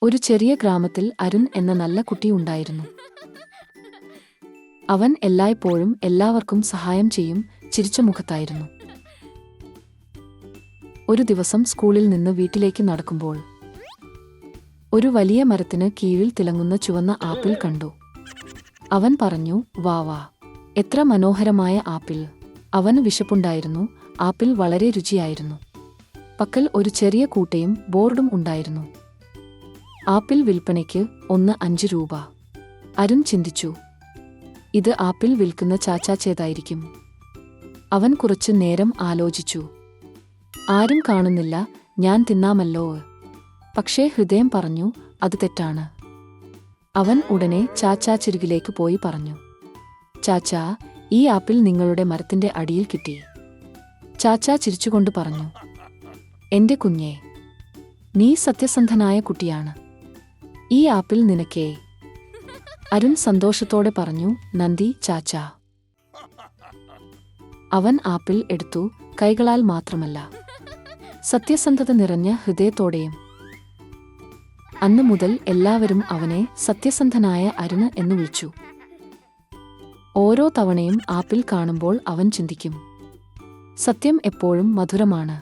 ഒരു ചെറിയ ഗ്രാമത്തിൽ അരുൺ എന്ന നല്ല കുട്ടി ഉണ്ടായിരുന്നു. അവൻ എല്ലായ്പ്പോഴും എല്ലാവർക്കും സഹായം ചെയ്യും, ചിരിച്ച മുഖത്തായിരുന്നു. ഒരു ദിവസം സ്കൂളിൽ നിന്ന് വീട്ടിലേക്ക് നടക്കുമ്പോൾ ഒരു വലിയ മരത്തിന് കീഴിൽ തിളങ്ങുന്ന ചുവന്ന ആപ്പിൾ കണ്ടു. അവൻ പറഞ്ഞു, വാ വാ, എത്ര മനോഹരമായ ആപ്പിൾ. അവന് വിശപ്പുണ്ടായിരുന്നു. ആപ്പിൾ വളരെ രുചിയായിരുന്നു. പക്കൽ ഒരു ചെറിയ കൂട്ടയും ബോർഡും ഉണ്ടായിരുന്നു. ആപ്പിൾ വിൽപ്പനയ്ക്ക് 5 രൂപ. അരുൺ ചിന്തിച്ചു, ഇത് ആപ്പിൾ വിൽക്കുന്ന ചാച്ചാച്ചേതായിരിക്കും. അവൻ കുറച്ചു നേരം ആലോചിച്ചു. ആരും കാണുന്നില്ല, ഞാൻ തിന്നാമല്ലോ. പക്ഷേ ഹൃദയം പറഞ്ഞു, അത് തെറ്റാണ്. അവൻ ഉടനെ ചാച്ചാച്ചിരികിലേക്ക് പോയി പറഞ്ഞു, ചാച്ചാ, ഈ ആപ്പിൾ നിങ്ങളുടെ മരത്തിന്റെ അടിയിൽ കിട്ടി. ചാച്ചാ ചിരിച്ചുകൊണ്ട് പറഞ്ഞു, എന്റെ കുഞ്ഞേ, നീ സത്യസന്ധനായ കുട്ടിയാണ്. ഈ ആപ്പിൾ നിനക്കേ. അരുൺ സന്തോഷത്തോടെ പറഞ്ഞു, നന്ദി ചാച്ചാ. അവൻ ആപ്പിൾ എടുത്തു, കൈകളാൽ മാത്രമല്ല, സത്യസന്ധത നിറഞ്ഞ ഹൃദയത്തോടെയും. അന്നു മുതൽ എല്ലാവരും അവനെ സത്യസന്ധനായ അരുണ് എന്ന് വിളിച്ചു. ഓരോ തവണയും ആപ്പിൾ കാണുമ്പോൾ അവൻ ചിന്തിക്കും, സത്യം എപ്പോഴും മധുരമാണ്.